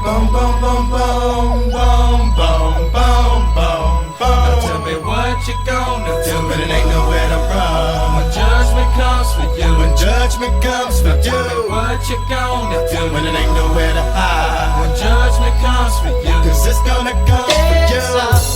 Boom, boom, boom, boom, boom, boom, boom, boom, boom. Now tell me what you gonna do, but it ain't nowhere to run. When judgment comes for you, when judgment comes for you, tell me what you gonna do, when it ain't nowhere to hide. When judgment comes for you, 'cause it's gonna come for you.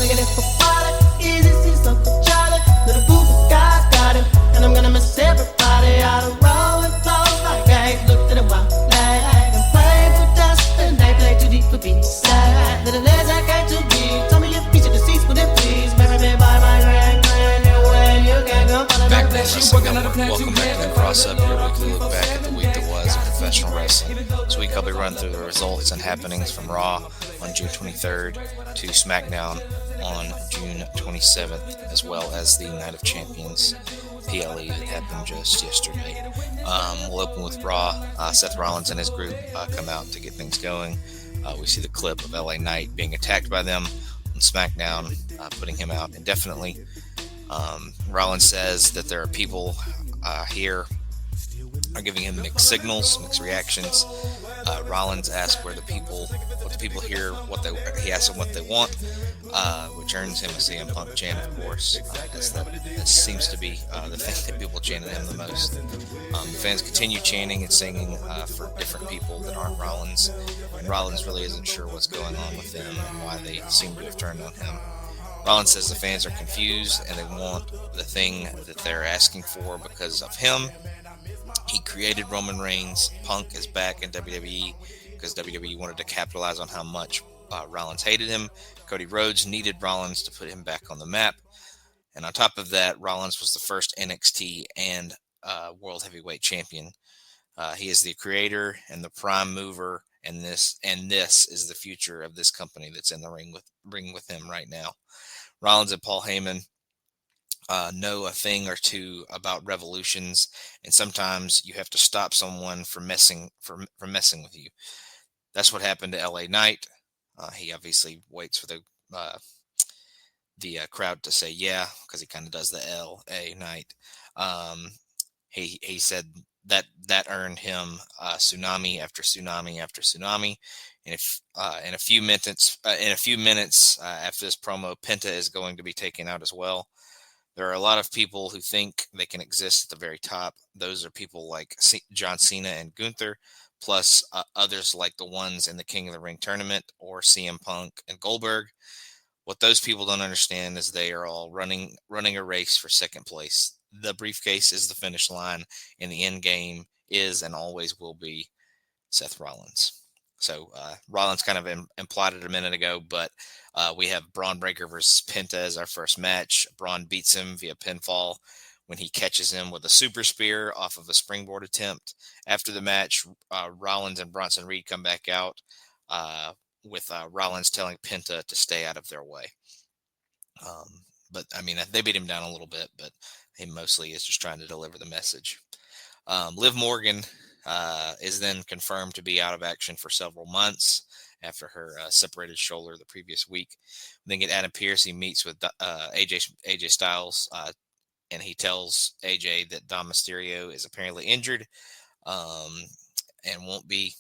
Making it for water, easy, see something Charlie. Little boo God's got him, and I'm gonna miss everybody out of row and flows like eggs. Looked at a wild flag and prayed for dust, and they play too deep for being sad. Little legs I got too deep. Tell me your feature deceased, would it please? Marry me by my grand, when you can go for the Back then, welcome back to the CrosUp, your weekly look back at the week that was in professional wrestling. This week I'll be running through the results and happenings from Raw on June 23rd to SmackDown on June 27th, as well as the Night of Champions PLE that happened just yesterday. We'll open with Raw. Seth Rollins and his group come out to get things going. We see the clip of LA Knight being attacked by them on SmackDown, putting him out indefinitely. Rollins says that there are people here are giving him mixed signals, mixed reactions. Rollins asks what the people hear, he asks them what they want, which earns him a CM Punk chant, of course. That seems to be the thing that people chant at him the most. The fans continue chanting and singing for different people that aren't Rollins, and Rollins really isn't sure what's going on with them and why they seem to have turned on him. Rollins says the fans are confused and they want the thing that they're asking for because of him. He created Roman Reigns. Punk is back in WWE because WWE wanted to capitalize on how much Rollins hated him. Cody Rhodes needed Rollins to put him back on the map. And on top of that, Rollins was the first NXT and World Heavyweight Champion. He is the creator and the prime mover, and this is the future of this company that's in the ring with him right now. Rollins and Paul Heyman know a thing or two about revolutions, and sometimes you have to stop someone from messing with you. That's what happened to LA Knight. He obviously waits for the crowd to say yeah, because he kind of does the LA Knight. He said that earned him tsunami after tsunami after tsunami. And if in a few minutes after this promo, Penta is going to be taken out as well. There are a lot of people who think they can exist at the very top. Those are people like John Cena and Gunther, plus others like the ones in the King of the Ring tournament or CM Punk and Goldberg. What those people don't understand is they are all running a race for second place. The briefcase is the finish line, and the end game is and always will be Seth Rollins. So Rollins kind of implied it a minute ago, but we have Braun Breaker versus Penta as our first match. Braun beats him via pinfall when he catches him with a super spear off of a springboard attempt. After the match, Rollins and Bronson Reed come back out with Rollins telling Penta to stay out of their way. But I mean, they beat him down a little bit, but he mostly is just trying to deliver the message. Liv Morgan is then confirmed to be out of action for several months after her separated shoulder the previous week. We then get Adam Pearce. He meets with AJ Styles, and he tells AJ that Dom Mysterio is apparently injured and won't be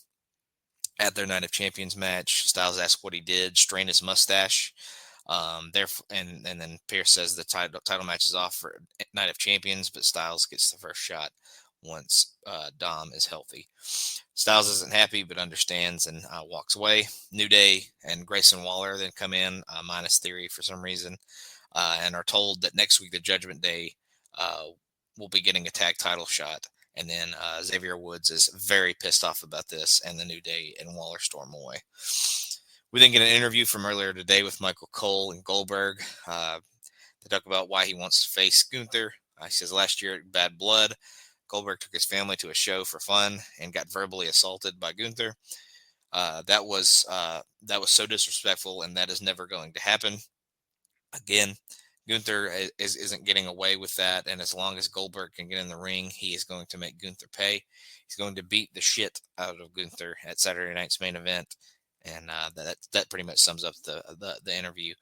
at their Night of Champions match. Styles asks what he did, strain his mustache. And then Pearce says the title match is off for Night of Champions, but Styles gets the first shot once Dom is healthy. Styles isn't happy but understands and walks away. New Day and Grayson Waller then come in, minus Theory for some reason, and are told that next week, the Judgment Day, will be getting a tag title shot. And then Xavier Woods is very pissed off about this, and the New Day and Waller storm away. We then get an interview from earlier today with Michael Cole and Goldberg. They talk about why he wants to face Gunther. He says last year at Bad Blood, Goldberg took his family to a show for fun and got verbally assaulted by Gunther. That was so disrespectful, and that is never going to happen again. Gunther isn't getting away with that, and as long as Goldberg can get in the ring, he is going to make Gunther pay. He's going to beat the shit out of Gunther at Saturday night's main event, and that pretty much sums up the interview.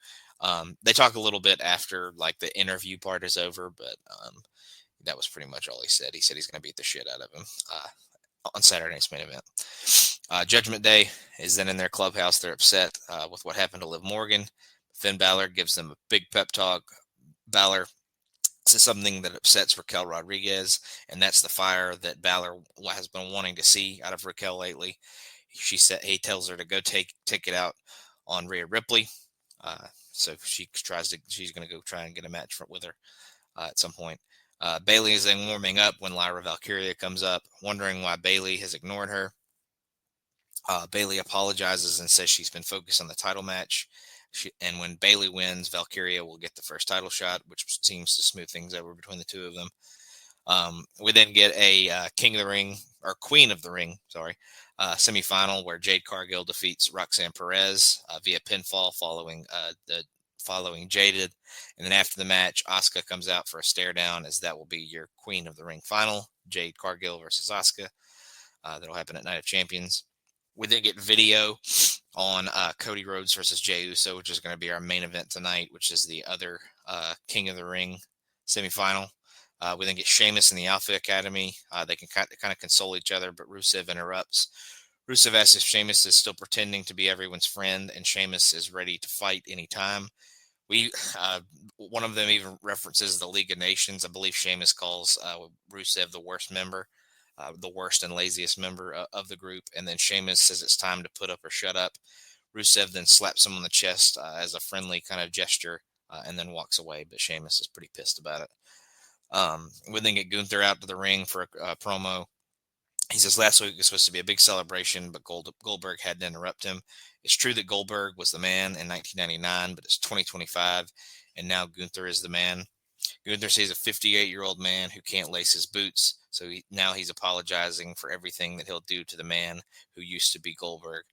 They talk a little bit after like the interview part is over, but that was pretty much all he said. He said he's going to beat the shit out of him on Saturday night's main event. Judgment Day is then in their clubhouse. They're upset with what happened to Liv Morgan. Finn Balor gives them a big pep talk. Balor says something that upsets Raquel Rodriguez, and that's the fire that Balor has been wanting to see out of Raquel lately. He tells her to go take it out on Rhea Ripley. So she's going to go try and get a match with her at some point. Bayley is then warming up when Lyra Valkyria comes up, wondering why Bayley has ignored her. Bayley apologizes and says she's been focused on the title match. And when Bayley wins, Valkyria will get the first title shot, which seems to smooth things over between the two of them. We then get a King of the Ring, or Queen of the Ring, semifinal where Jade Cargill defeats Roxanne Perez via pinfall following Jaded. And then after the match, Asuka comes out for a stare down, as that will be your Queen of the Ring final, Jade Cargill versus Asuka. That'll happen at Night of Champions. We then get video on Cody Rhodes versus Jey Uso, which is going to be our main event tonight, which is the other King of the Ring semifinal. We then get Sheamus in the Alpha Academy. They can kind of console each other, but Rusev interrupts. Rusev asks if Sheamus is still pretending to be everyone's friend, and Sheamus is ready to fight anytime. One of them even references the League of Nations. I believe Sheamus calls Rusev the worst member. The worst and laziest member of the group. And then Sheamus says it's time to put up or shut up. Rusev then slaps him on the chest as a friendly kind of gesture and then walks away. But Sheamus is pretty pissed about it. We then get Gunther out to the ring for a promo. He says last week was supposed to be a big celebration, but Goldberg had to interrupt him. It's true that Goldberg was the man in 1999, but it's 2025, and now Gunther is the man. Gunther sees a 58-year-old man who can't lace his boots, so now he's apologizing for everything that he'll do to the man who used to be Goldberg.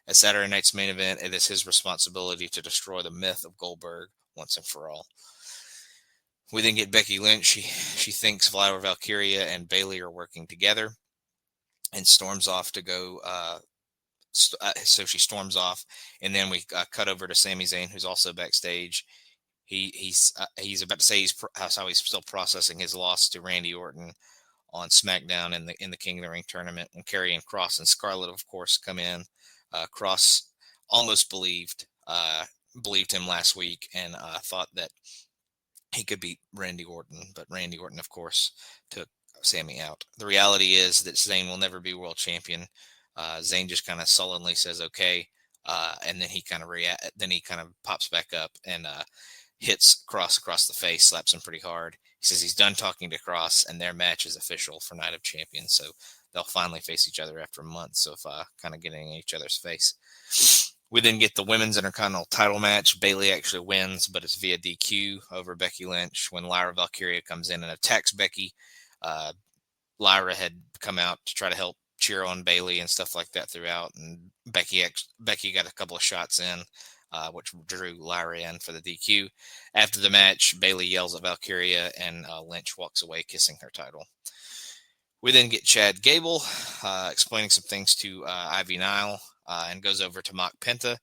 At Saturday night's main event, it is his responsibility to destroy the myth of Goldberg once and for all. We then get Becky Lynch. She thinks Lyra Valkyria and Bayley are working together and storms off to go. So she storms off, and then we cut over to Sami Zayn, who's also backstage. He's about to say how he's still processing his loss to Randy Orton on SmackDown in the King of the Ring tournament, when Karrion Kross and Scarlett, of course, come in. Kross almost believed him last week and thought that he could beat Randy Orton, but Randy Orton, of course, took Sami out. The reality is that Zayn will never be world champion. Zayn just kind of sullenly says okay, and then he kind of pops back up and hits Kross across the face, slaps him pretty hard. He says he's done talking to Kross, and their match is official for Night of Champions. So they'll finally face each other after months of kind of getting in each other's face. We then get the women's Intercontinental title match. Bayley actually wins, but it's via DQ over Becky Lynch when Lyra Valkyria comes in and attacks Becky. Lyra had come out to try to help cheer on Bayley and stuff like that throughout, and Becky got a couple of shots in, which drew Lyra in for the DQ. After the match, Bayley yells at Valkyria, and Lynch walks away kissing her title. We then get Chad Gable explaining some things to Ivy Nile and goes over to mock Penta.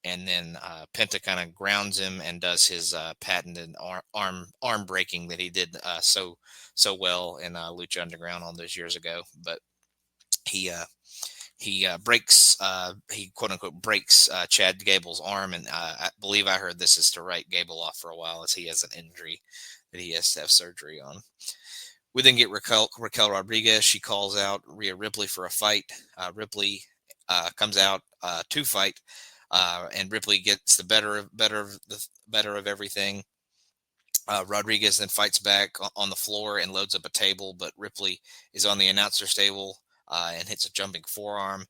And then Penta kind of grounds him and does his patented arm breaking that he did so well in Lucha Underground all those years ago. But he quote unquote breaks Chad Gable's arm, and I believe I heard this is to write Gable off for a while, as he has an injury that he has to have surgery on. We then get Raquel Rodriguez. She calls out Rhea Ripley for a fight. Ripley comes out to fight, and Ripley gets the better of everything. Rodriguez then fights back on the floor and loads up a table, but Ripley is on the announcer's table and hits a jumping forearm.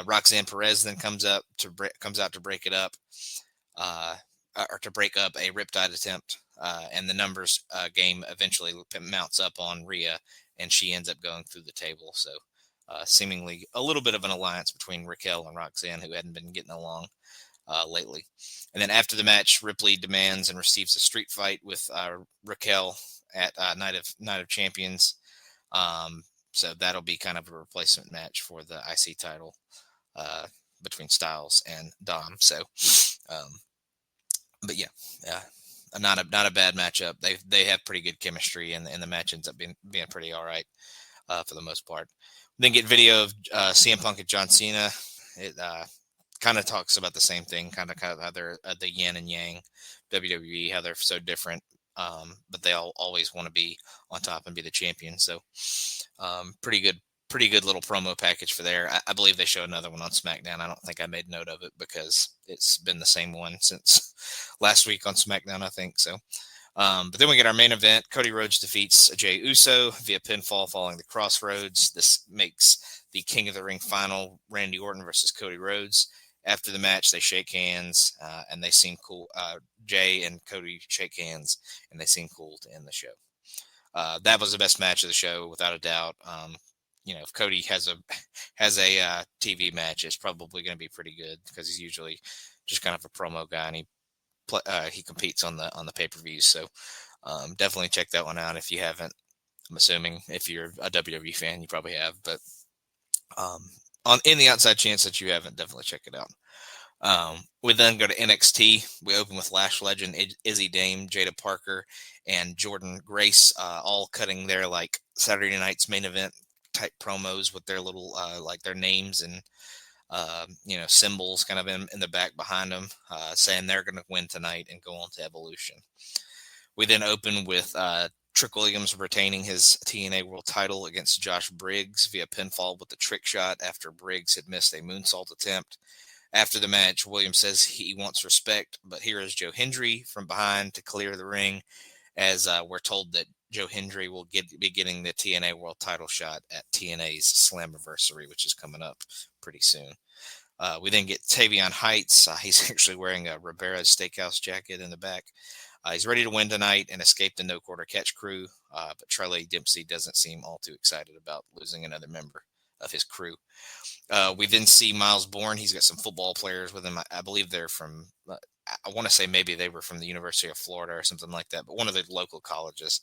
Roxanne Perez then comes out to break it up, or to break up a Riptide attempt, and the numbers game eventually mounts up on Rhea, and she ends up going through the table. So seemingly a little bit of an alliance between Raquel and Roxanne, who hadn't been getting along lately. And then after the match, Ripley demands and receives a street fight with Raquel at Night of Champions. So that'll be kind of a replacement match for the IC title between Styles and Dom. So, but yeah, not a bad matchup. They have pretty good chemistry, and the match ends up being pretty all right for the most part. Then get video of CM Punk and John Cena. It kind of talks about the same thing, kind of how they're the yin and yang WWE, how they're so different, but they all always want to be on top and be the champion. So pretty good little promo package for there. I believe they show another one on SmackDown. I don't think I made note of it because it's been the same one since last week on SmackDown, I think. So, but then we get our main event. Cody Rhodes defeats Jey Uso via pinfall following the Crossroads. This makes the King of the Ring final, Randy Orton versus Cody Rhodes. After the match, they shake hands and they seem cool. Jay and Cody shake hands and they seem cool to end the show. That was the best match of the show, without a doubt. If Cody has a TV match, it's probably going to be pretty good because he's usually just kind of a promo guy, and he competes on the pay-per-views. So definitely check that one out if you haven't. I'm assuming if you're a WWE fan, you probably have, but in the outside chance that you haven't, definitely check it out. We then go to NXT. We open with Lash legend Izzy Dame, Jada Parker, and Jordan Grace, all cutting their like Saturday night's main event type promos with their little like their names and symbols kind of in the back behind them, saying they're going to win tonight and go on to Evolution. We then open with Trick Williams retaining his TNA World title against Josh Briggs via pinfall with the trick shot after Briggs had missed a moonsault attempt. After the match, Williams says he wants respect, but here is Joe Hendry from behind to clear the ring, as we're told that Joe Hendry will be getting the TNA World title shot at TNA's Slammiversary, which is coming up pretty soon. We then get Tavion Heights. He's actually wearing a Ribera's Steakhouse jacket in the back. He's ready to win tonight and escape the no-quarter catch crew, but Charlie Dempsey doesn't seem all too excited about losing another member of his crew. We then see Miles Bourne. He's got some football players with him. I believe they're from, I want to say maybe they were from the University of Florida or something like that, but one of the local colleges.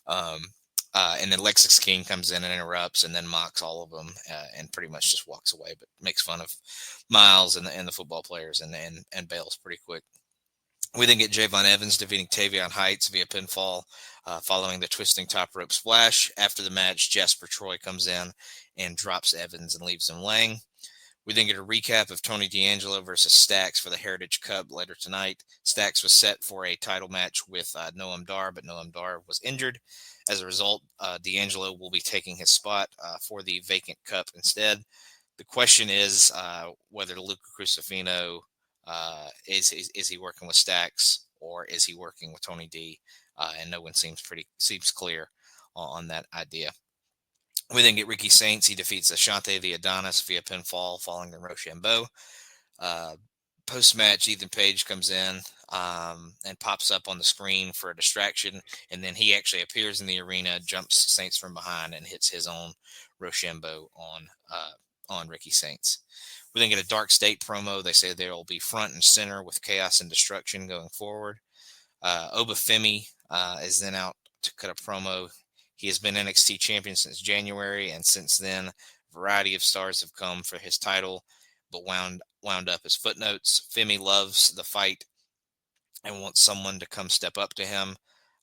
And then Lexus King comes in and interrupts and then mocks all of them and pretty much just walks away, but makes fun of Miles and the football players and bails pretty quick. We then get Javon Evans defeating Tavion Heights via pinfall following the twisting top rope splash. After the match, Jasper Troy comes in and drops Evans and leaves him laying. We then get a recap of Tony D'Angelo versus Stax for the Heritage Cup later tonight. Stax was set for a title match with Noam Dar, but Noam Dar was injured. As a result, D'Angelo will be taking his spot for the vacant cup instead. The question is whether Luca Crucifino is he working with Stax or is he working with Tony D? And no one seems clear on that idea. We then get Ricky Saints. He defeats Ashante the Adonis via pinfall following the Rochambeau. Post-match, Ethan Page comes in and pops up on the screen for a distraction, and then he actually appears in the arena, jumps Saints from behind, and hits his own Rochambeau on Ricky Saints. We then get a Dark State promo. They say they'll be front and center with chaos and destruction going forward. Obafemi is then out to cut a promo. He has been NXT champion since January, and since then, a variety of stars have come for his title, but wound up as footnotes. Femi loves the fight and wants someone to come step up to him.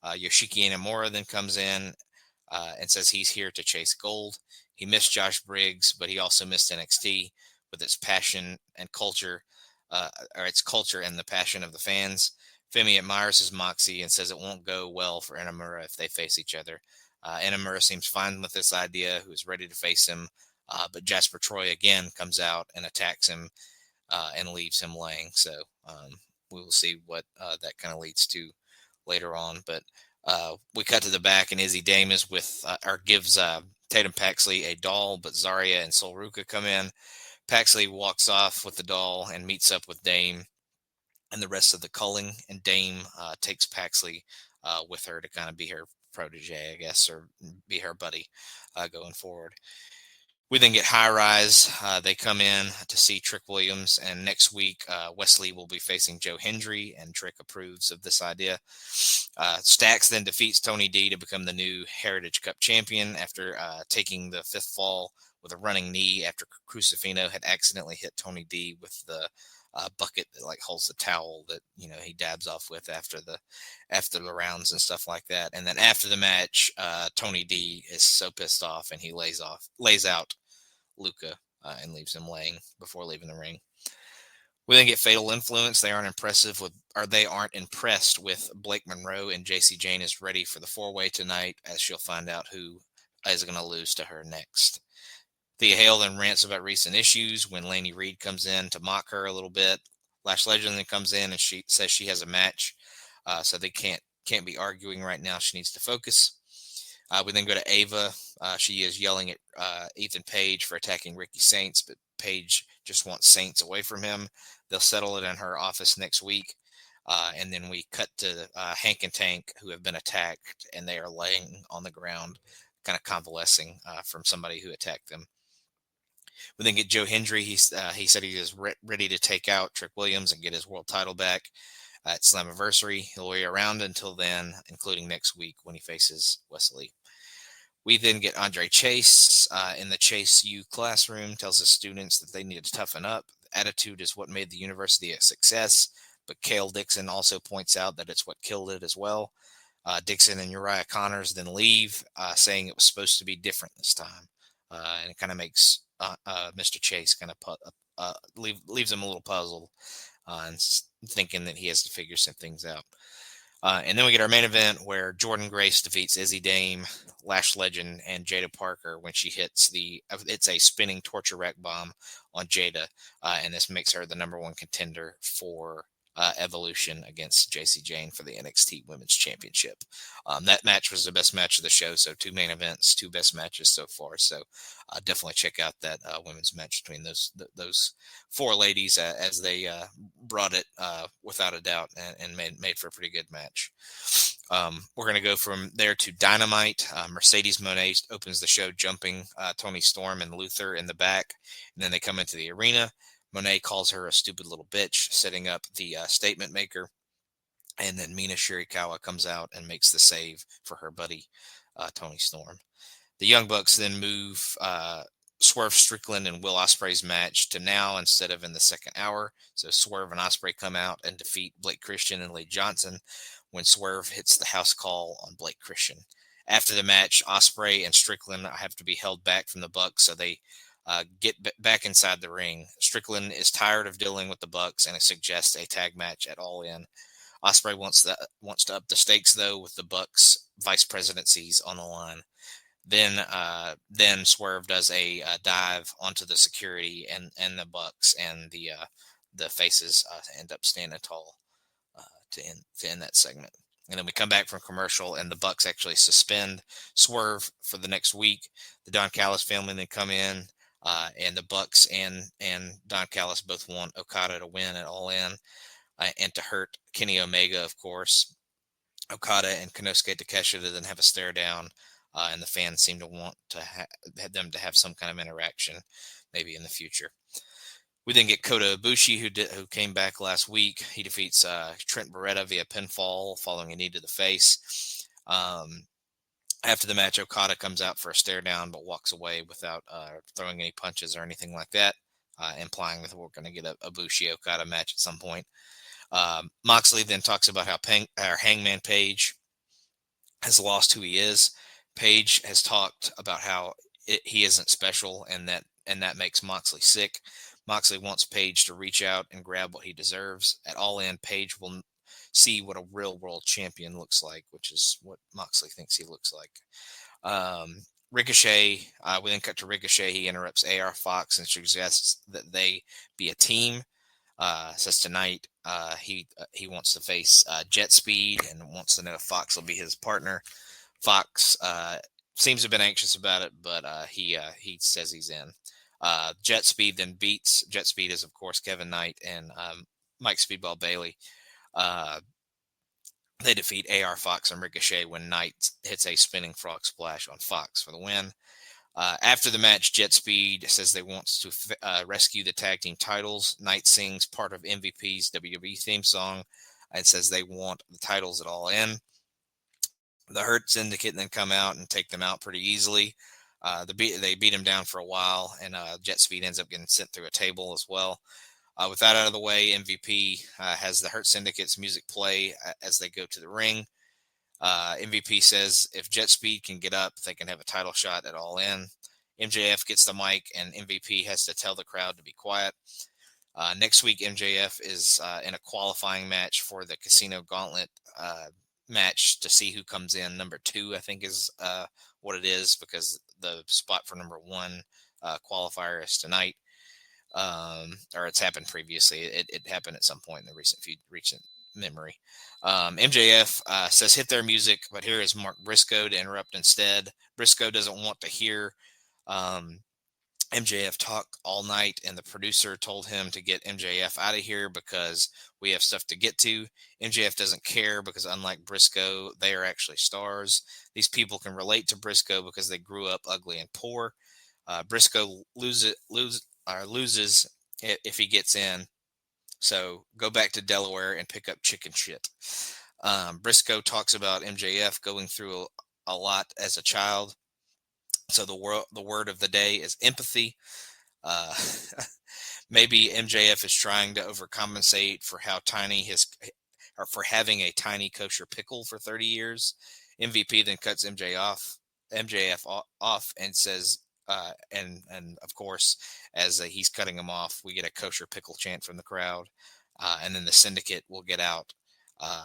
Yoshiki Inamura then comes in and says he's here to chase gold. He missed Josh Briggs, but he also missed NXT with its passion and culture, or its culture and the passion of the fans. Femi admires his moxie and says it won't go well for Inamura if they face each other. Inamura seems fine with this idea, who's ready to face him, but Jasper Troy again comes out and attacks him and leaves him laying. So we will see what that kind of leads to later on. But we cut to the back, and Izzy Dame is gives Tatum Paxley a doll, but Zarya and Sol Ruka come in. Paxley walks off with the doll and meets up with Dame and the rest of the culling, and Dame takes Paxley with her to kind of be her protege, I guess, or be her buddy going forward. We then get High Rise. They come in to see Trick Williams, and next week Wesley will be facing Joe Hendry, and Trick approves of this idea. Stax then defeats Tony D to become the new Heritage Cup champion after taking the fifth fall with a running knee after Crucifino had accidentally hit Tony D with the bucket that like holds the towel that he dabs off with after the rounds and stuff like that. And then after the match, Tony D is so pissed off and he lays out Luca and leaves him laying before leaving the ring. We then get Fatal Influence. They aren't impressed with Blake Monroe, and JC Jane is ready for the 4-way tonight, as she'll find out who is going to lose to her next. Thea Hale then rants about recent issues when Laney Reed comes in to mock her a little bit. Lash Legend then comes in and she says she has a match, so they can't be arguing right now. She needs to focus. We then go to Ava. She is yelling at Ethan Page for attacking Ricky Saints, but Page just wants Saints away from him. They'll settle it in her office next week. And then we cut to Hank and Tank, who have been attacked, and they are laying on the ground, kind of convalescing from somebody who attacked them. We then get Joe Hendry. He said he is ready to take out Trick Williams and get his world title back at Slammiversary. He'll be around until then, including next week when he faces Wesley. We then get Andre Chase in the Chase U classroom, tells his students that they need to toughen up. Attitude is what made the university a success, but Cale Dixon also points out that it's what killed it as well. Dixon and Uriah Connors then leave, saying it was supposed to be different this time. And it kind of makes Mr. Chase kind of leaves him a little puzzled and thinking that he has to figure some things out. And then we get our main event where Jordan Grace defeats Izzy Dame, Lash Legend, and Jada Parker when she hits it's a spinning torture rack bomb on Jada. And this makes her the #1 contender for Evolution against JC Jane for the NXT Women's Championship. That match was the best match of the show. So 2 main events, 2 best matches so far. So definitely check out that women's match between those 4 ladies as they brought it without a doubt and made for a pretty good match. We're going to go from there to Dynamite. Mercedes Moné opens the show jumping Tony Storm and Luther in the back. And then they come into the arena. Monet calls her a stupid little bitch, setting up the statement maker. And then Mina Shirakawa comes out and makes the save for her buddy, Tony Storm. The Young Bucks then move Swerve Strickland and Will Ospreay's match to now instead of in the second hour. So Swerve and Ospreay come out and defeat Blake Christian and Lee Johnson when Swerve hits the house call on Blake Christian. After the match, Ospreay and Strickland have to be held back from the Bucks, so they get back inside the ring. Strickland is tired of dealing with the Bucks and it suggests a tag match at All In. Ospreay wants to up the stakes though, with the Bucks vice presidencies on the line. Then Swerve does a dive onto the security and the Bucks, and the faces end up standing tall to end that segment. And then we come back from commercial, and the Bucks actually suspend Swerve for the next week. The Don Callis family then come in. And the Bucks and Don Callis both want Okada to win at All In and to hurt Kenny Omega, of course. Okada and Konosuke Takeshita then have a stare down, and the fans seem to want to them to have some kind of interaction, maybe in the future. We then get Kota Ibushi, who came back last week. He defeats Trent Beretta via pinfall following a knee to the face. After the match, Okada comes out for a stare down, but walks away without throwing any punches or anything like that, implying that we're going to get a Bushi-Okada match at some point. Moxley then talks about how Hangman Page has lost who he is. Page has talked about how he isn't special, and that makes Moxley sick. Moxley wants Page to reach out and grab what he deserves. At All In, Page will see what a real world champion looks like, which is what Moxley thinks he looks like. Ricochet, we then cut to Ricochet. He interrupts AR Fox and suggests that they be a team. Says tonight he wants to face Jet Speed and wants to know if Fox will be his partner. Fox seems to have been anxious about it, but he says he's in. Jet Speed then beats. Jet Speed is, of course, Kevin Knight and Mike Speedball Bailey. They defeat AR Fox and Ricochet when Knight hits a spinning frog splash on Fox for the win. After the match, Jet Speed says they want to rescue the tag team titles. Knight sings part of MVP's WWE theme song and says they want the titles at All In. The Hurt Syndicate then come out and take them out pretty easily. They beat him down for a while, and Jet Speed ends up getting sent through a table as well. With that out of the way, MVP has the Hurt Syndicate's music play as they go to the ring. MVP says if Jet Speed can get up, they can have a title shot at All In. MJF gets the mic, and MVP has to tell the crowd to be quiet. Next week, MJF is in a qualifying match for the Casino Gauntlet match to see who comes in. Number 2, I think, is what it is, because the spot for number 1 qualifier is tonight. Or it's happened previously. It happened at some point in the recent memory. MJF says hit their music, but here is Mark Briscoe to interrupt instead. Briscoe doesn't want to hear MJF talk all night, and the producer told him to get MJF out of here because we have stuff to get to. MJF doesn't care because, unlike Briscoe, they are actually stars. These people can relate to Briscoe because they grew up ugly and poor. Briscoe loses if he gets in. So go back to Delaware and pick up chicken shit. Briscoe talks about MJF going through a lot as a child. So the word of the day is empathy. Maybe MJF is trying to overcompensate for for having a tiny kosher pickle for 30 years. MVP then cuts MJF off and says, and of course, as he's cutting him off, we get a kosher pickle chant from the crowd, and then the Syndicate will get out,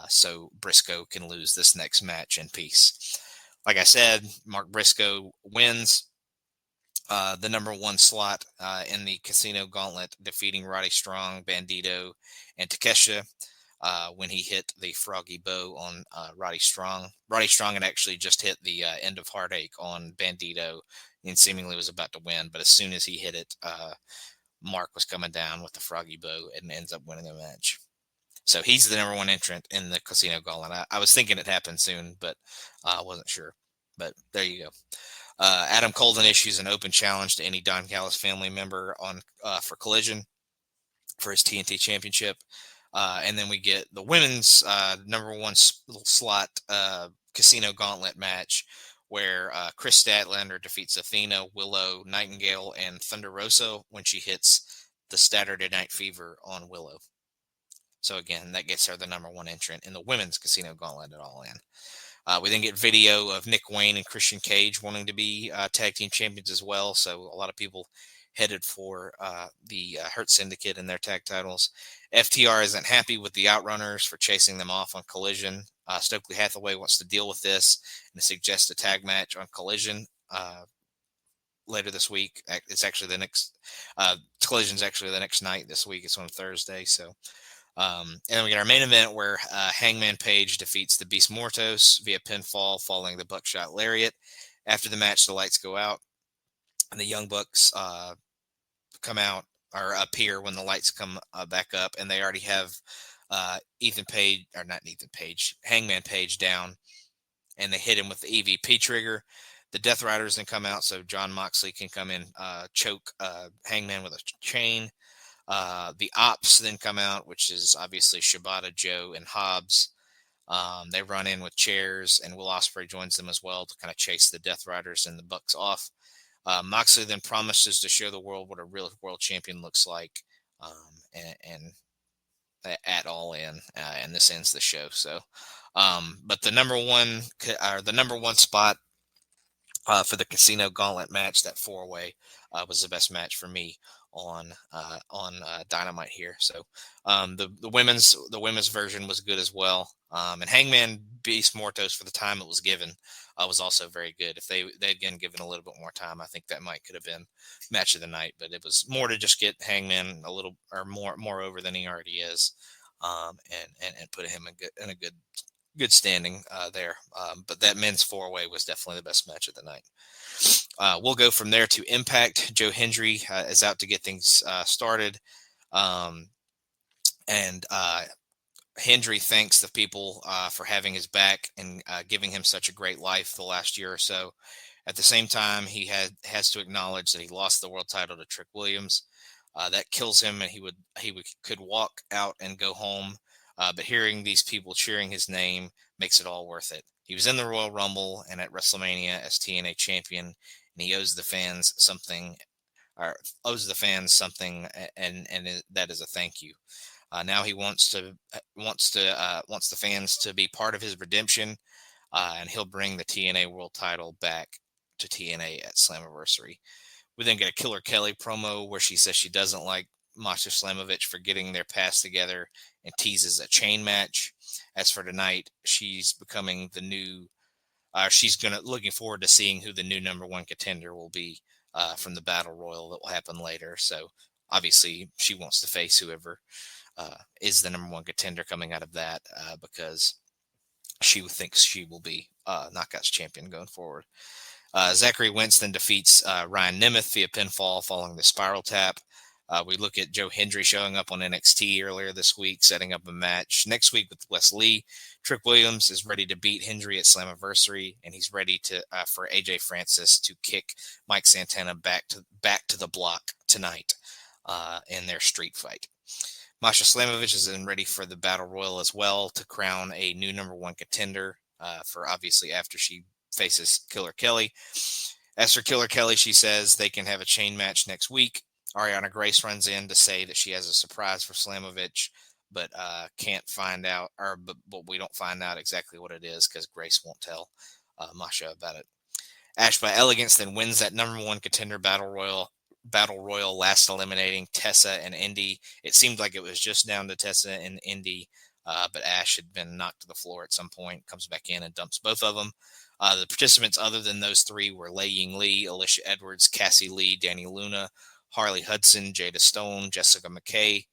so Briscoe can lose this next match in peace. Like I said, Mark Briscoe wins the number 1 slot in the Casino Gauntlet, defeating Roddy Strong, Bandito, and Takeshita when he hit the Froggy Bow on Roddy Strong. Roddy Strong had actually just hit the End of Heartache on Bandito and seemingly was about to win, but as soon as he hit it, Mark was coming down with the Froggy Bow and ends up winning the match. So he's the number 1 entrant in the Casino Gauntlet. I was thinking it happened soon, but I wasn't sure. But there you go. Adam Cole then issues an open challenge to any Don Callis family member for Collision for his TNT Championship. And then we get the women's number 1 slot Casino Gauntlet match, where Chris Statlander defeats Athena, Willow, Nightingale, and Thunder Rosa when she hits the Saturday Night Fever on Willow. So again, that gets her the number 1 entrant in the women's Casino Gauntlet at All In. We then get video of Nick Wayne and Christian Cage wanting to be tag team champions as well. So a lot of people headed for the Hurt Syndicate and their tag titles. FTR isn't happy with the Outrunners for chasing them off on Collision. Stokely Hathaway wants to deal with this and suggests a tag match on Collision later this week. It's actually the next Collision's actually the next night this week. It's on Thursday. So. And then we get our main event where Hangman Page defeats the Beast Mortos via pinfall following the Buckshot Lariat. After the match, the lights go out, and the Young Bucks come out or appear when the lights come back up, and they already have Hangman Page down, and they hit him with the EVP trigger. The Death Riders then come out, so John Moxley can come in, choke Hangman with a chain. The Ops then come out, which is obviously Shibata, Joe, and Hobbs. They run in with chairs, and Will Ospreay joins them as well to kind of chase the Death Riders and the Bucks off. Moxley then promises to show the world what a real world champion looks like, and at All In, and this ends the show. So, but the number one spot for the Casino Gauntlet match, that 4-way, was the best match for me on Dynamite here. So the women's version was good as well. And Hangman Beast Mortos, for the time it was given, was also very good. If they'd again given a little bit more time, I think that could have been match of the night. But it was more to just get Hangman a little or more over than he already is, and put him in a good standing there. But that men's 4-way was definitely the best match of the night. We'll go from there to Impact. Joe Hendry is out to get things started. And Hendry thanks the people for having his back and giving him such a great life the last year or so. At the same time, he has to acknowledge that he lost the world title to Trick Williams. That kills him, and he could walk out and go home. But hearing these people cheering his name makes it all worth it. He was in the Royal Rumble and at WrestleMania as TNA champion, and he owes the fans something, and that is a thank you. Now he wants the fans to be part of his redemption, and he'll bring the TNA World Title back to TNA at Slammiversary. We then get a Killer Kelly promo where she says she doesn't like Masha Slamovich for getting their past together and teases a chain match. As for tonight, she's becoming the new. Looking forward to seeing who the new number one contender will be from the Battle Royal that will happen later. So obviously she wants to face whoever is the number one contender coming out of that because she thinks she will be Knockouts champion going forward. Zachary Wentz then defeats Ryan Nemeth via pinfall following the spiral tap. We look at Joe Hendry showing up on NXT earlier this week, setting up a match next week with Wes Lee. Trick Williams is ready to beat Hendry at Slammiversary, and he's ready to for AJ Francis to kick Mike Santana back to the block tonight in their street fight. Masha Slamovich is then ready for the Battle Royal as well to crown a new number one contender for obviously after she faces Killer Kelly. As for Killer Kelly, she says they can have a chain match next week. Ariana Grace runs in to say that she has a surprise for Slamovich, but can't find out, but we don't find out exactly what it is because Grace won't tell Masha about it. Ash by Elegance then wins that number one contender battle royal, last eliminating Tessa and Indy. It seemed like it was just down to Tessa and Indy, but Ash had been knocked to the floor at some point, comes back in and dumps both of them. The participants other than those three were Lei Ying Lee, Alicia Edwards, Cassie Lee, Danny Luna, Harley Hudson, Jada Stone, Jessica McKay,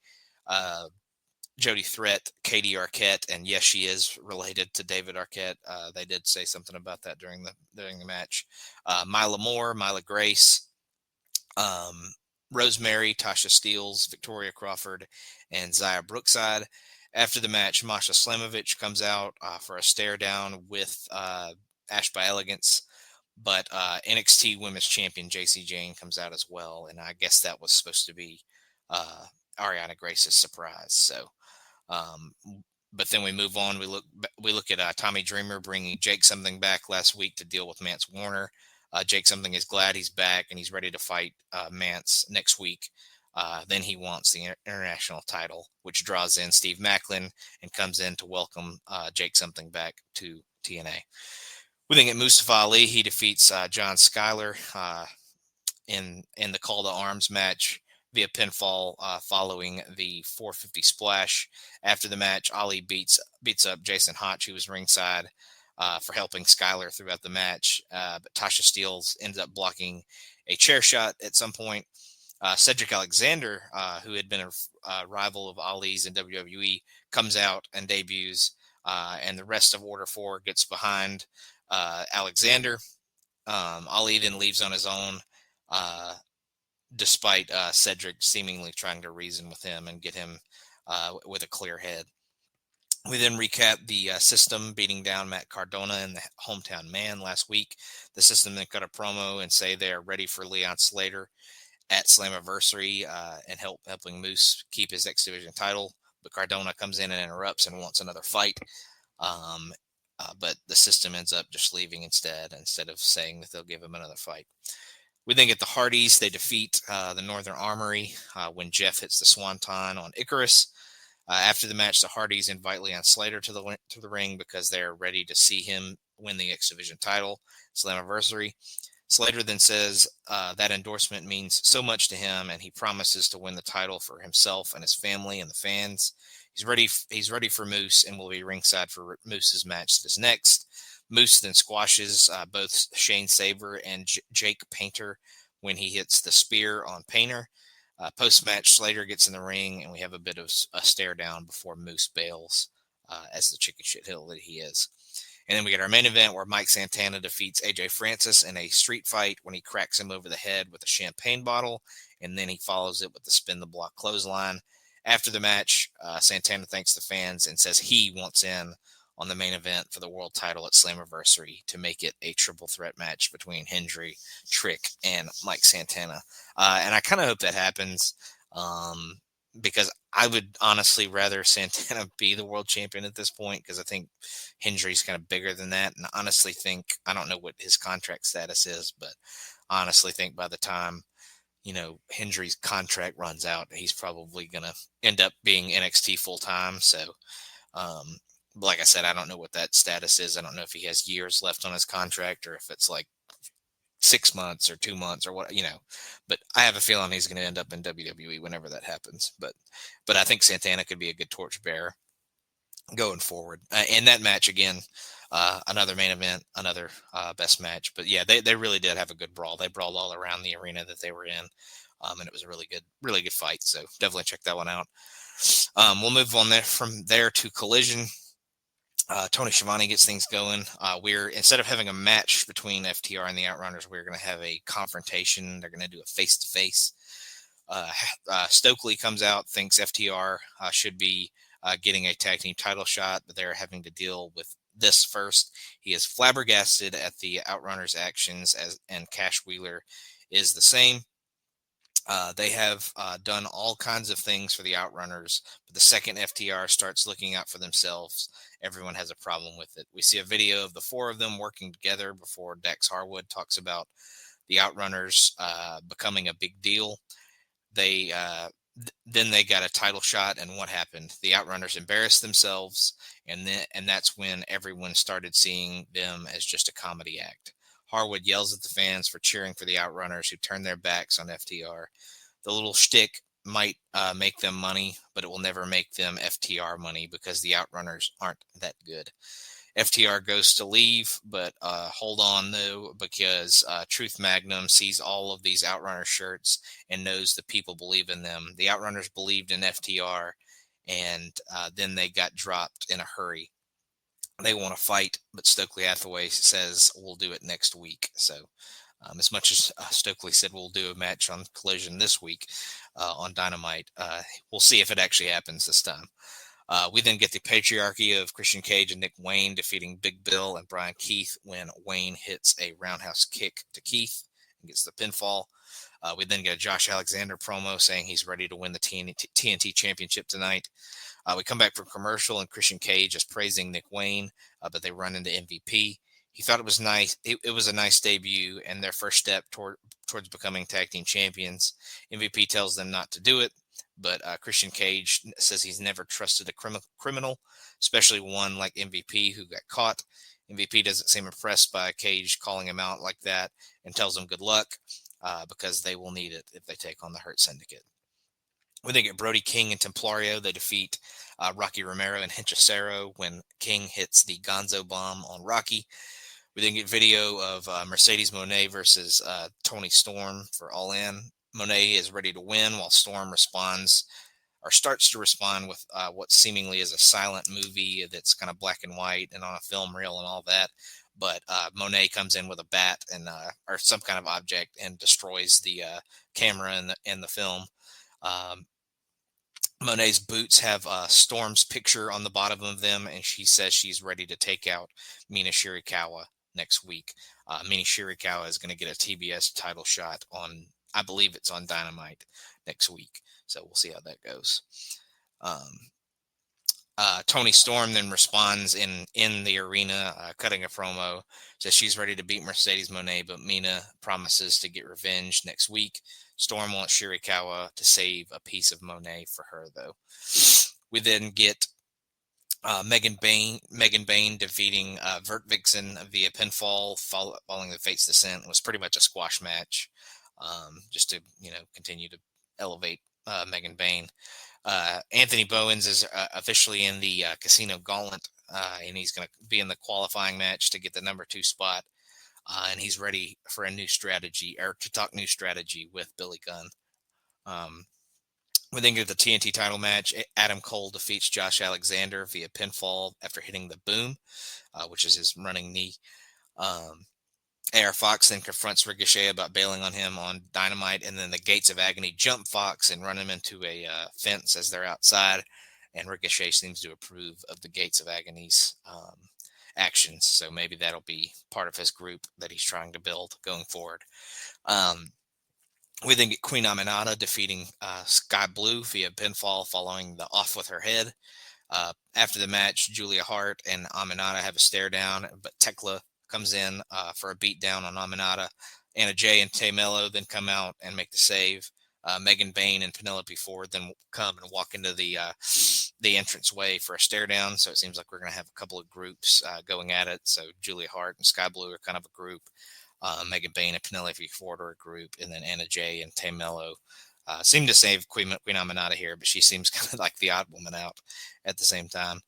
Jody Threat, Katie Arquette, and yes, she is related to David Arquette. They did say something about that during the match. Mila Moore, Mila Grace, Rosemary, Tasha Steeles, Victoria Crawford, and Zaya Brookside. After the match, Masha Slamovich comes out for a stare down with Ash by Elegance. But NXT Women's Champion JC Jane comes out as well, and I guess that was supposed to be Ariana Grace's surprise. So, but then we move on. We look at Tommy Dreamer bringing Jake Something back last week to deal with Mance Warner. Jake Something is glad he's back and he's ready to fight Mance next week. Then he wants the international title, which draws in Steve Macklin and comes in to welcome Jake Something back to TNA. We then get Mustafa Ali. He defeats John Skyler in the Call to Arms match via pinfall following the 450 splash. After the match, Ali beats up Jason Hotch, who was ringside, for helping Skyler throughout the match. But Tasha Steeles ends up blocking a chair shot at some point. Cedric Alexander, who had been a rival of Ali's in WWE, comes out and debuts, and the rest of Order 4 gets behind Alexander. Ali then leaves on his own, despite Cedric seemingly trying to reason with him and get him with a clear head. We then recap the system beating down Matt Cardona and the Hometown Man last week. The system then cut a promo and say they are ready for Leon Slater at Slammiversary and helping Moose keep his X Division title. But Cardona comes in and interrupts and wants another fight. But the system ends up just leaving instead of saying that they'll give him another fight. We then get the Hardys. They defeat the Northern Armory when Jeff hits the Swanton on Icarus. After the match, the Hardys invite Leon Slater to the ring because they're ready to see him win the X Division title, Slammiversary. Slater then says that endorsement means so much to him, and he promises to win the title for himself and his family and the fans. He's ready for Moose and will be ringside for Moose's match that is next. Moose then squashes both Shane Saber and Jake Painter when he hits the spear on Painter. Post-match, Slater gets in the ring, and we have a bit of a stare down before Moose bails as the chicken shit hill that he is. And then we get our main event where Mike Santana defeats AJ Francis in a street fight when he cracks him over the head with a champagne bottle, and then he follows it with the spin the block clothesline. After the match, Santana thanks the fans and says he wants in on the main event for the world title at Slammiversary to make it a triple threat match between Hendry, Trick, and Mike Santana. And I kind of hope that happens because I would honestly rather Santana be the world champion at this point because I think Hendry's kind of bigger than that. And I honestly think, I don't know what his contract status is, but I honestly think by the time Hendry's contract runs out, he's probably going to end up being NXT full time. So, like I said, I don't know what that status is. I don't know if he has years left on his contract or if it's like 6 months or 2 months or what, but I have a feeling he's going to end up in WWE whenever that happens. But I think Santana could be a good torchbearer going forward. And that match again, another main event, another best match. But yeah, they really did have a good brawl. They brawled all around the arena that they were in, and it was a really good fight. So definitely check that one out. We'll move on from there to Collision. Tony Schiavone gets things going. We're instead of having a match between FTR and the Outrunners, we're going to have a confrontation. They're going to do a face-to-face. Stokely comes out, thinks FTR should be getting a tag team title shot, but they're having to deal with this first. He is flabbergasted at the Outrunners' actions, and Cash Wheeler is the same. They have done all kinds of things for the Outrunners, but the second FTR starts looking out for themselves, everyone has a problem with it. We see a video of the four of them working together before Dax Harwood talks about the Outrunners becoming a big deal. Then they got a title shot, and what happened? The Outrunners embarrassed themselves, and that's when everyone started seeing them as just a comedy act. Harwood yells at the fans for cheering for the Outrunners, who turn their backs on FTR. The little shtick might make them money, but it will never make them FTR money because the Outrunners aren't that good. FTR goes to leave, but hold on though, because Truth Magnum sees all of these Outrunner shirts and knows the people believe in them. The Outrunners believed in FTR, and then they got dropped in a hurry. They want to fight, but Stokely Hathaway says we'll do it next week. So as much as Stokely said we'll do a match on Collision this week on Dynamite, we'll see if it actually happens this time. We then get the patriarchy of Christian Cage and Nick Wayne defeating Big Bill and Brian Keith when Wayne hits a roundhouse kick to Keith and gets the pinfall. We then get a Josh Alexander promo saying he's ready to win the TNT Championship tonight. We come back from commercial, and Christian Cage is praising Nick Wayne, but they run into MVP. He thought it was nice. It was a nice debut and their first step towards becoming tag team champions. MVP tells them not to do it, but Christian Cage says he's never trusted a criminal, especially one like MVP who got caught. MVP doesn't seem impressed by Cage calling him out like that and tells him good luck because they will need it if they take on the Hurt Syndicate. We then get Brody King and Templario. They defeat Rocky Romero and Hinchicero when King hits the Gonzo Bomb on Rocky. We then get video of Mercedes Moné versus Toni Storm for All In. Moné is ready to win while Storm starts to respond with what seemingly is a silent movie that's kind of black and white and on a film reel and all that. But Moné comes in with a bat and or some kind of object and destroys the camera in the film. Monet's boots have Storm's picture on the bottom of them, and she says she's ready to take out Mina Shirakawa next week. Mina Shirakawa is going to get a TBS title shot on, I believe it's on Dynamite next week. So we'll see how that goes. Toni Storm then responds in the arena, cutting a promo, says she's ready to beat Mercedes Moné, but Mina promises to get revenge next week. Storm wants Shirakawa to save a piece of Moné for her, though. We then get Megan Bain defeating Vert Vixen via pinfall following the Fate's Descent. It was pretty much a squash match, just to continue to elevate Megan Bain. Anthony Bowens is officially in the Casino Gauntlet, and he's going to be in the qualifying match to get the number 2 spot. And he's ready for a new strategy, or to talk new strategy with Billy Gunn. We then get the TNT title match. Adam Cole defeats Josh Alexander via pinfall after hitting the boom, which is his running knee. AR Fox then confronts Ricochet about bailing on him on Dynamite, and then the Gates of Agony jump Fox and run him into a fence as they're outside, and Ricochet seems to approve of the Gates of Agony's actions, so maybe that'll be part of his group that he's trying to build going forward. We then get Queen Aminata defeating Sky Blue via pinfall following the off with her head. After the match, Julia Hart and Aminata have a stare down, but Tekla comes in for a beatdown on Aminata. Anna Jay and Tay Mello then come out and make the save. Megan Bain and Penelope Ford then come and walk into the entranceway for a stare down. So it seems like we're going to have a couple of groups going at it. So Julia Hart and Sky Blue are kind of a group. Megan Bain and Penelope Ford are a group, and then Anna Jay and Tay Mello seem to save Queen Aminata here, but she seems kind of like the odd woman out at the same time.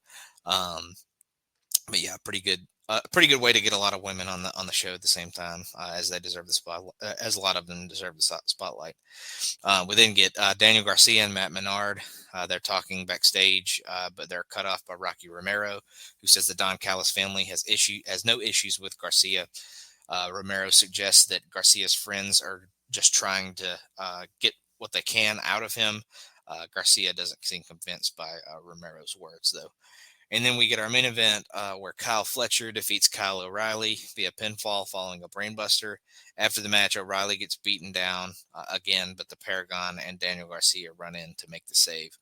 But yeah, pretty good way to get a lot of women on the show at the same time, as they deserve the spot, as a lot of them deserve the spotlight. We then get Daniel Garcia and Matt Menard. They're talking backstage, but they're cut off by Rocky Romero, who says the Don Callis family has no issues with Garcia. Romero suggests that Garcia's friends are just trying to get what they can out of him. Garcia doesn't seem convinced by Romero's words, though. And then we get our main event where Kyle Fletcher defeats Kyle O'Reilly via pinfall following a brainbuster. After the match, O'Reilly gets beaten down again, but the Paragon and Daniel Garcia run in to make the save.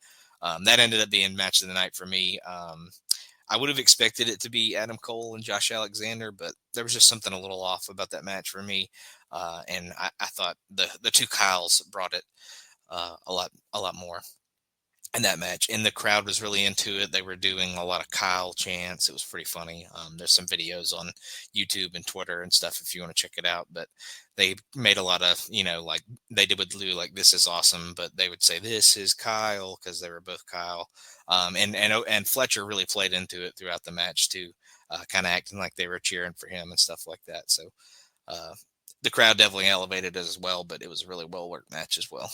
That ended up being match of the night for me. I would have expected it to be Adam Cole and Josh Alexander, but there was just something a little off about that match for me. And I thought the two Kyles brought it a lot more in that match, and the crowd was really into it. They were doing a lot of Kyle chants. It was pretty funny. There's some videos on YouTube and Twitter and stuff if you want to check it out, but they made a lot of, like they would do like, "This is awesome," but they would say, "This is Kyle," because they were both Kyle. And Fletcher really played into it throughout the match too, kind of acting like they were cheering for him and stuff like that. So the crowd definitely elevated it as well, but it was a really well worked match as well.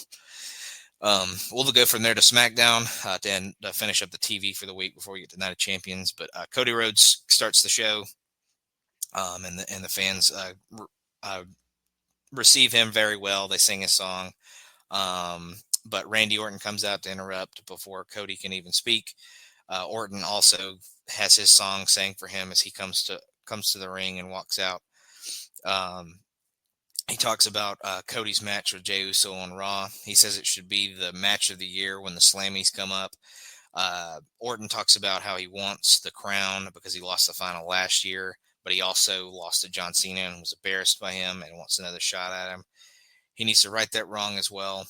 We'll go from there to SmackDown to finish up the TV for the week before we get to Night of Champions. But Cody Rhodes starts the show, and the fans receive him very well. They sing his song, but Randy Orton comes out to interrupt before Cody can even speak. Orton also has his song sang for him as he comes to the ring and walks out. He talks about Cody's match with Jey Uso on Raw. He says it should be the match of the year when the Slammies come up. Orton talks about how he wants the crown because he lost the final last year, but he also lost to John Cena and was embarrassed by him and wants another shot at him. He needs to right that wrong as well,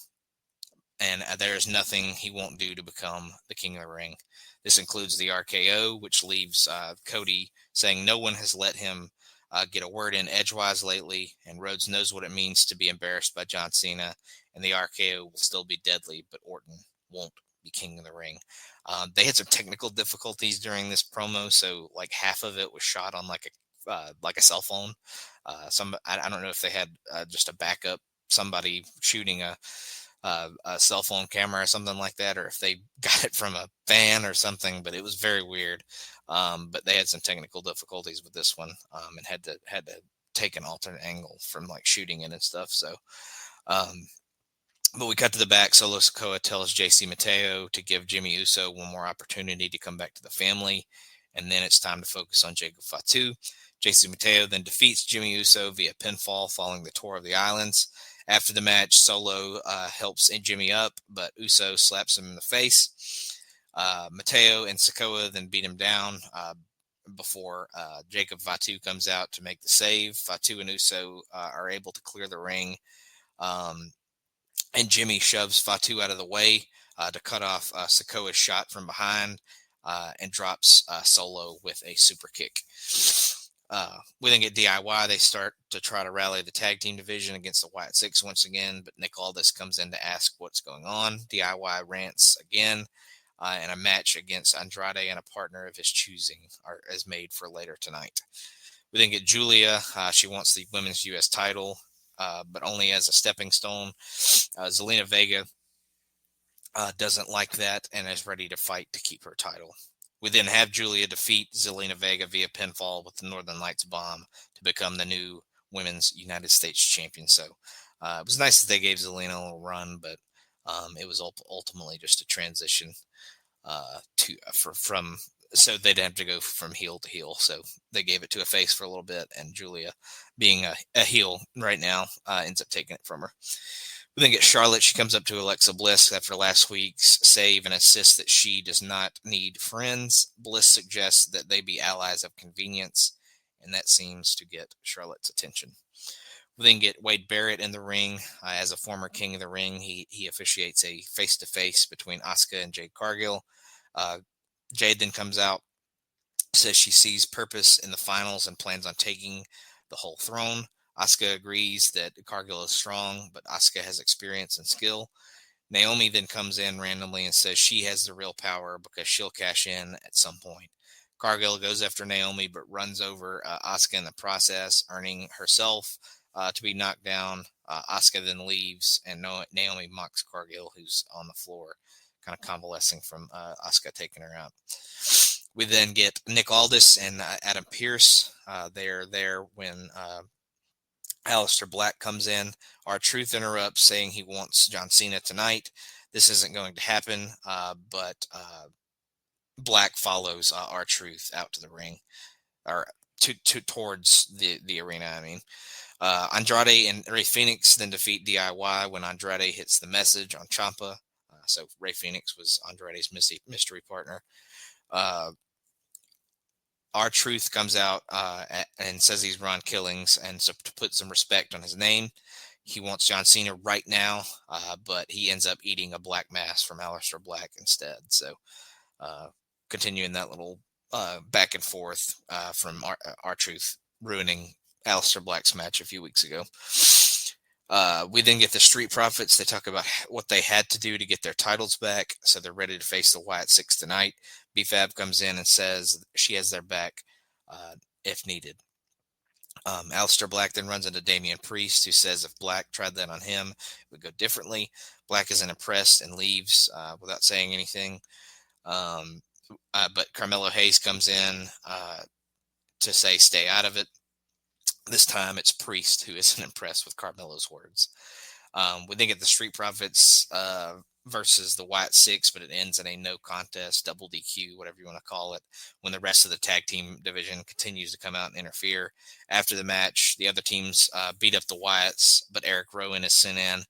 and there is nothing he won't do to become the King of the Ring. This includes the RKO, which leaves Cody saying no one has let him get a word in edgewise lately, and Rhodes knows what it means to be embarrassed by John Cena, and the RKO will still be deadly, but Orton won't be King of the Ring. They had some technical difficulties during this promo, so like half of it was shot on like a cell phone. I don't know if they had just a backup, somebody shooting a cell phone camera or something like that, or if they got it from a fan or something, but it was very weird. But they had some technical difficulties with this one, and had to take an alternate angle from like shooting it and stuff. So, but we cut to the back. Solo Sikoa tells JC Mateo to give Jimmy Uso one more opportunity to come back to the family, and then it's time to focus on Jacob Fatu. JC Mateo then defeats Jimmy Uso via pinfall following the Tour of the Islands. After the match, Solo helps Jimmy up, but Uso slaps him in the face. Mateo and Sikoa then beat him down before Jacob Fatu comes out to make the save. Fatu and Uso are able to clear the ring, and Jimmy shoves Fatu out of the way to cut off Sikoa's shot from behind and drops Solo with a super kick. We then get DIY. They start to try to rally the tag team division against the Wyatt Six once again, but Nick Aldis comes in to ask what's going on. DIY rants again, and a match against Andrade and a partner of his choosing is made for later tonight. We then get Julia. She wants the women's U.S. title, but only as a stepping stone. Zelina Vega doesn't like that and is ready to fight to keep her title. We then have Julia defeat Zelina Vega via pinfall with the Northern Lights bomb to become the new women's United States champion. So it was nice that they gave Zelina a little run, but it was ultimately just a transition so they didn't have to go from heel to heel. So they gave it to a face for a little bit, and Julia, being a heel right now, ends up taking it from her. We then get Charlotte. She comes up to Alexa Bliss after last week's save and insists that she does not need friends. Bliss suggests that they be allies of convenience, and that seems to get Charlotte's attention. We then get Wade Barrett in the ring. As a former King of the Ring, he officiates a face-to-face between Asuka and Jade Cargill. Jade then comes out, says she sees purpose in the finals and plans on taking the whole throne. Asuka agrees that Cargill is strong, but Asuka has experience and skill. Naomi then comes in randomly and says she has the real power because she'll cash in at some point. Cargill goes after Naomi but runs over Asuka in the process, earning herself to be knocked down. Asuka then leaves, and Naomi mocks Cargill, who's on the floor, kind of convalescing from Asuka taking her out. We then get Nick Aldis and Adam Pearce. They're there when Aleister Black comes in. R-Truth interrupts, saying he wants John Cena tonight. This isn't going to happen, but Black follows R-Truth out to the ring, or towards the arena, I mean. Andrade and Rey Fenix then defeat DIY when Andrade hits the message on Ciampa. So Rey Fenix was Andrade's mystery partner. R-Truth comes out and says he's Ron Killings, and so to put some respect on his name, he wants John Cena right now, but he ends up eating a black mass from Aleister Black instead. So continuing that little back and forth from R-Truth ruining Aleister Black's match a few weeks ago. We then get the Street Profits. They talk about what they had to do to get their titles back, so they're ready to face the Wyatt Six tonight. B-Fab comes in and says she has their back if needed. Aleister Black then runs into Damian Priest, who says if Black tried that on him, it would go differently. Black isn't impressed and leaves without saying anything. But Carmelo Hayes comes in to say stay out of it. This time it's Priest who isn't impressed with Carmelo's words. We then get the Street Profits versus the Wyatt Six, but it ends in a no contest, double DQ, whatever you want to call it, when the rest of the tag team division continues to come out and interfere. After the match, the other teams beat up the Wyatts, but Eric Rowan is sent in.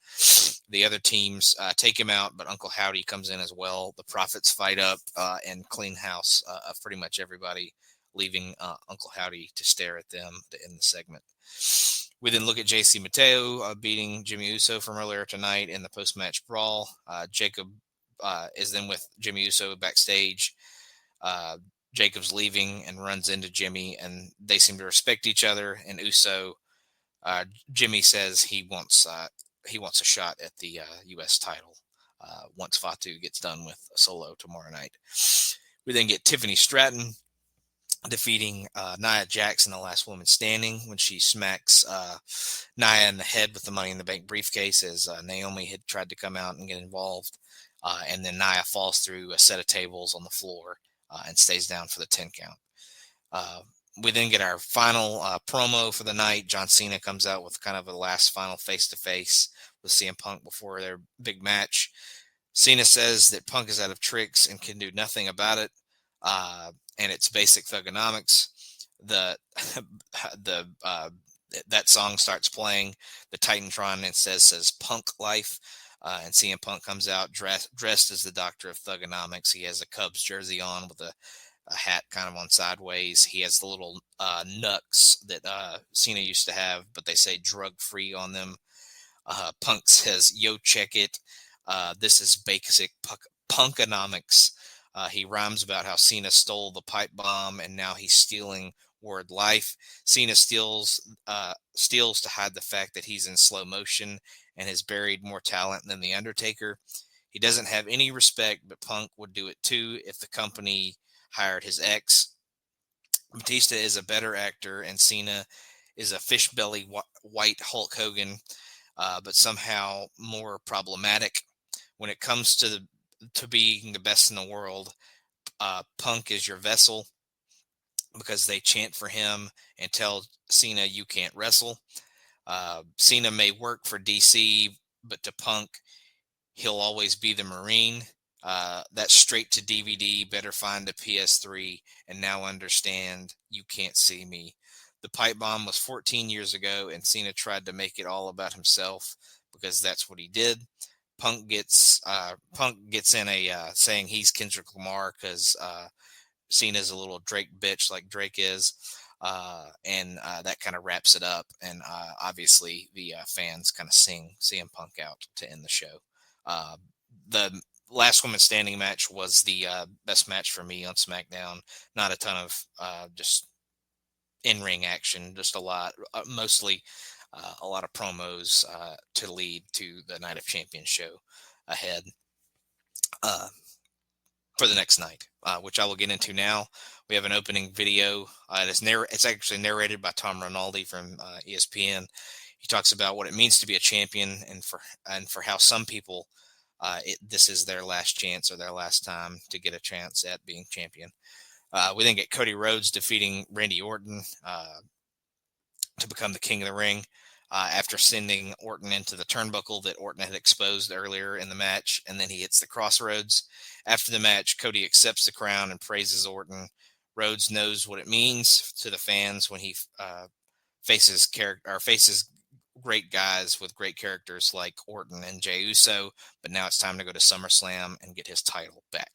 The other teams take him out, but Uncle Howdy comes in as well. The Profits fight up and clean house of pretty much everybody, leaving Uncle Howdy to stare at them to end the segment. We then look at JC Mateo beating Jimmy Uso from earlier tonight in the post-match brawl. Jacob is then with Jimmy Uso backstage. Jacob's leaving and runs into Jimmy, and they seem to respect each other. And Uso, Jimmy says he wants a shot at the U.S. title once Fatu gets done with Solo tomorrow night. We then get Tiffany Stratton defeating Nia Jax in the last woman standing when she smacks Nia in the head with the Money in the Bank briefcase as Naomi had tried to come out and get involved. And then Nia falls through a set of tables on the floor and stays down for the 10 count. We then get our final promo for the night. John Cena comes out with kind of a last final face-to-face with CM Punk before their big match. Cena says that Punk is out of tricks and can do nothing about it. And it's basic thugonomics. That song starts playing. The Titantron and says Punk Life. And CM Punk comes out dressed as the Doctor of Thugonomics. He has a Cubs jersey on with a hat kind of on sideways. He has the little knucks that Cena used to have, but they say drug-free on them. Punk says, "Yo, check it. This is basic punkonomics." He rhymes about how Cena stole the pipe bomb and now he's stealing word life. Cena steals to hide the fact that he's in slow motion and has buried more talent than The Undertaker. He doesn't have any respect, but Punk would do it too if the company hired his ex. Batista is a better actor and Cena is a fish belly white Hulk Hogan, but somehow more problematic. When it comes to being the best in the world, Punk is your vessel because they chant for him and tell Cena you can't wrestle. Cena may work for DC, but to Punk, he'll always be the Marine. That's straight to DVD. Better find a PS3 and now understand you can't see me. The pipe bomb was 14 years ago, and Cena tried to make it all about himself because that's what he did. Punk gets in a saying he's Kendrick Lamar because Cena's a little Drake bitch like Drake is, and that kind of wraps it up. And obviously the fans kind of sing CM Punk out to end the show. The last woman standing match was the best match for me on SmackDown. Not a ton of just in-ring action, just a lot, mostly a lot of promos to lead to the Night of Champions show ahead uh, for the next night, which I will get into now. We have an opening video. It's actually narrated by Tom Rinaldi from ESPN. He talks about what it means to be a champion, and for how some people this is their last chance or their last time to get a chance at being champion. We then get Cody Rhodes defeating Randy Orton to become the king of the ring after sending Orton into the turnbuckle that Orton had exposed earlier in the match, and then he hits the crossroads. After the match, Cody accepts the crown and praises Orton. Rhodes knows what it means to the fans when he faces great guys with great characters like Orton and Jey Uso, but now it's time to go to SummerSlam and get his title back.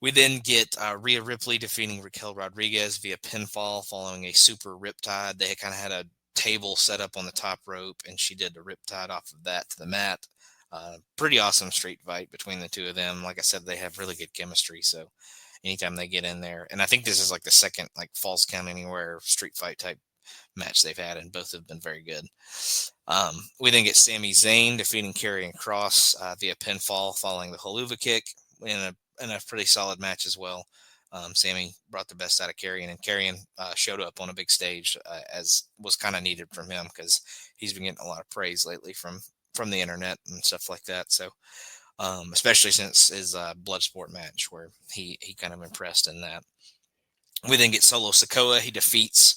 We then get Rhea Ripley defeating Raquel Rodriguez via pinfall following a super riptide. They kind of had a table set up on the top rope, and she did the riptide off of that to the mat. Pretty awesome street fight between the two of them. Like I said, they have really good chemistry, so anytime they get in there, and I think this is like the second like Falls Count Anywhere street fight type match they've had, and both have been very good. We then get Sami Zayn defeating Karrion Kross via pinfall following the Haluva kick in a pretty solid match as well. Sammy brought the best out of Karrion, and Karrion showed up on a big stage as was kind of needed from him, because he's been getting a lot of praise lately from the internet and stuff like that. So especially since his Bloodsport match where he kind of impressed in that. We then get Solo Sikoa. He defeats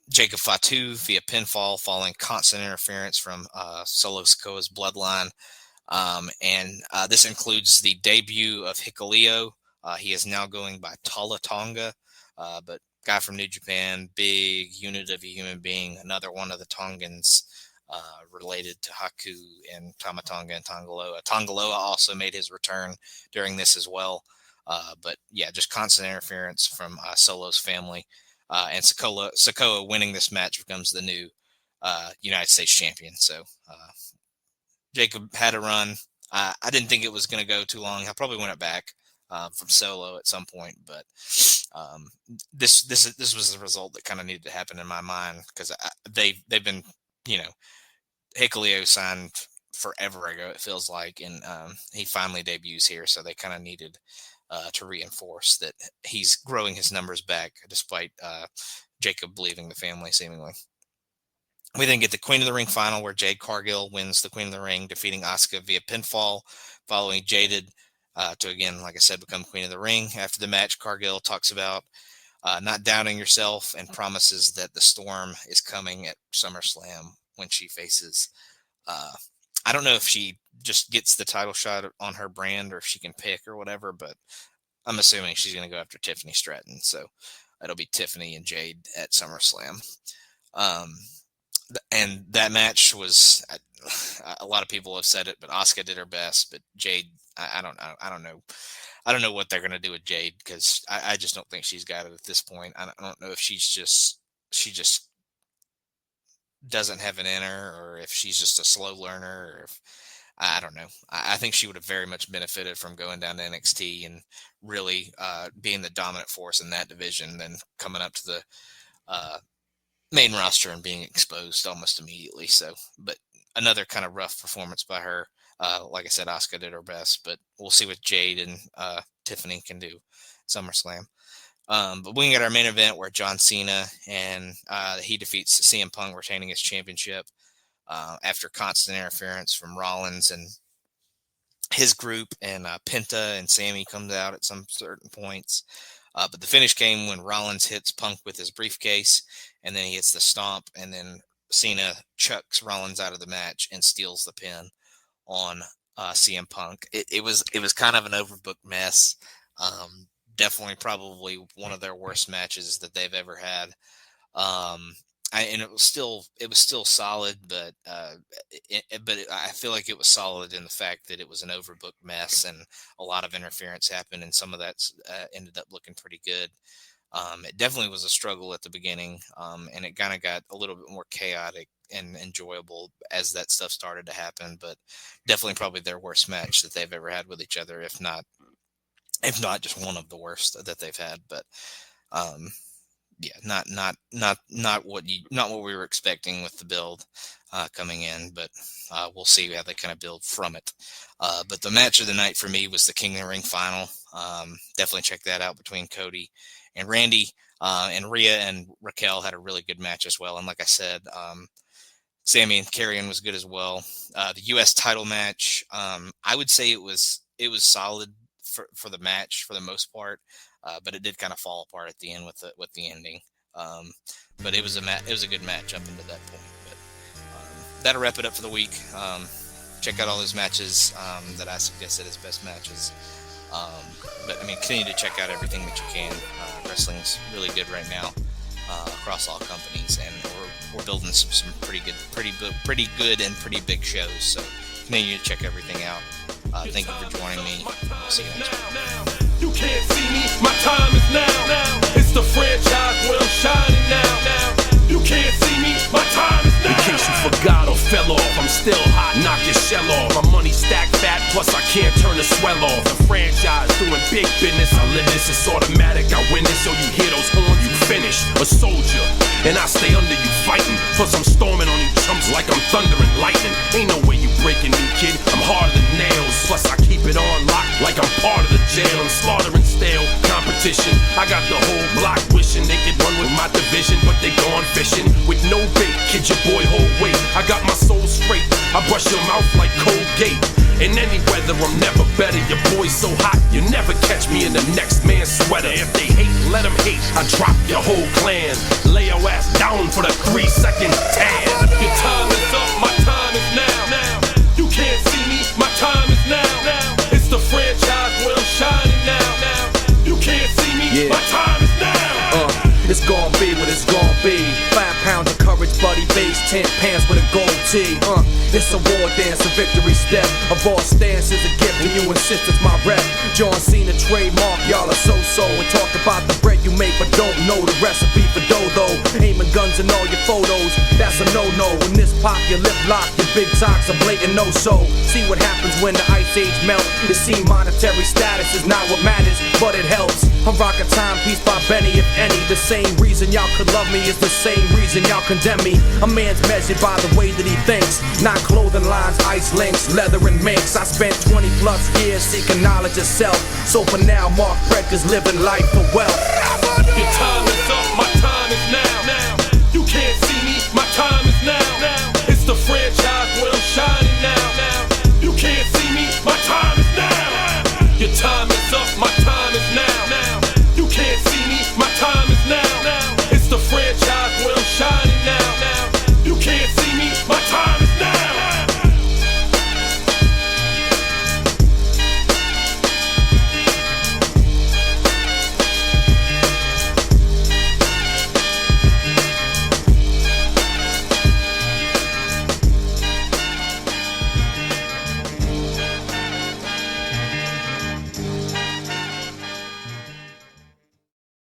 Jacob Fatu via pinfall following constant interference from Solo Sikoa's bloodline. And this includes the debut of Hikuleo. He is now going by Tala Tonga, but guy from New Japan, big unit of a human being, another one of the Tongans related to Haku and Tama Tonga and Tongaloa. Tongaloa also made his return during this as well. But yeah, just constant interference from Solo's family. And Sikoa winning this match becomes the new United States champion. So Jacob had a run. I didn't think it was going to go too long. I probably went it back from Solo at some point, but this was the result that kind of needed to happen in my mind, because they've been, Hikuleo signed forever ago, it feels like, and he finally debuts here, so they kind of needed to reinforce that he's growing his numbers back despite Jacob leaving the family seemingly. We then get the Queen of the Ring final, where Jade Cargill wins the Queen of the Ring, defeating Asuka via pinfall, following Jaded to, again, like I said, become Queen of the Ring. After the match, Cargill talks about not doubting yourself and promises that the storm is coming at SummerSlam when she faces, I don't know if she just gets the title shot on her brand or if she can pick or whatever, but I'm assuming she's going to go after Tiffany Stratton. So it'll be Tiffany and Jade at SummerSlam. And that match was, a lot of people have said it, but Asuka did her best. But Jade, I don't know. I don't know what they're going to do with Jade, because I just don't think she's got it at this point. I don't know if she just doesn't have it in her, or if she's just a slow learner, or if, I don't know. I think she would have very much benefited from going down to NXT and really being the dominant force in that division, than coming up to the main roster and being exposed almost immediately. So, but another kind of rough performance by her. Like I said, Asuka did her best, but we'll see what Jade and Tiffany can do SummerSlam. But we can get our main event, where John Cena and he defeats CM Punk, retaining his championship after constant interference from Rollins and his group, and Penta and Sammy comes out at some certain points. But the finish came when Rollins hits Punk with his briefcase, and then he hits the stomp, and then Cena chucks Rollins out of the match and steals the pin on CM Punk. It was kind of an overbooked mess. Definitely probably one of their worst matches that they've ever had. And it was still solid, but I feel like it was solid in the fact that it was an overbooked mess and a lot of interference happened, and some of that ended up looking pretty good. It definitely was a struggle at the beginning, and it kind of got a little bit more chaotic and enjoyable as that stuff started to happen, but definitely probably their worst match that they've ever had with each other, if not just one of the worst that they've had. But Yeah, not what we were expecting with the build coming in, but we'll see how they kind of build from it. But the match of the night for me was the King of the Ring final. Definitely check that out between Cody and Randy. And Rhea and Raquel had a really good match as well. And like I said, Sammy and Karrion was good as well. The U.S. title match, I would say it was solid for the match for the most part, but it did kind of fall apart at the end with the ending. But it was a good match up until that point. But that'll wrap it up for the week. Check out all those matches that I suggested as best matches. But I mean, continue to check out everything that you can. Wrestling's really good right now across all companies, and we're building some pretty good and pretty big shows. So continue to check everything out. Thank you for joining me. I'll see you next week. You can't see me, my time is now. It's the franchise where I'm shining now. You can't see me, my time is now. In case you forgot or fell off, I'm still hot, knock your shell off. My money stacked fat, plus I can't turn the swell off. The franchise doing big business, I live this, it's automatic, I win this. So you hear those horns, you finish. A soldier, and I stay under you fighting. Plus I'm storming on you chumps like I'm thunder and lightning. Ain't no way you breaking me, kid, I'm harder than nails. Plus I keep it on lock like I'm part of the jail. I'm slaughtering stale competition. I got the whole block wishing they could run with my division, but they gone fishing with no bait. Kid, your boy hold weight. I got my soul straight. I brush your mouth like Colgate. In any weather, I'm never better. Your boy's so hot, you never catch me in the next man's sweater. If they hate, let them hate. I drop your whole clan. Lay your ass down for the 3-second tan. Your time is up, my time is now. You can't see me, my time is now. It's the franchise where I'm shining now. You can't see me, my time is now. It's gon' be what it's gon' be. 5 pounds of courage, bloody base, 10 pants with a gold tee. It's a war dance, a victory step. A boss stance is a gift, and you insist it's my rep. John Cena trademark, y'all are so-so. And talk about the bread you make, but don't know the recipe for dough. Aiming guns in all your photos, that's a no-no. When this pop, your lip lock, your big talks are blatant no-so. See what happens when the ice age melt. You see monetary status is not what matters, but it helps. I'm rocking Timepiece by Benny, if any. The same reason y'all could love me is the same reason y'all condemn me. A man's measured by the way that he thinks, not clothing lines, ice links, leather and minks. I spent 20 plus years seeking knowledge of self. So for now, Mark Brecker's living life for wealth. Your time is up, my time is now. You can't see me, my time is now. It's the franchise where I'm shining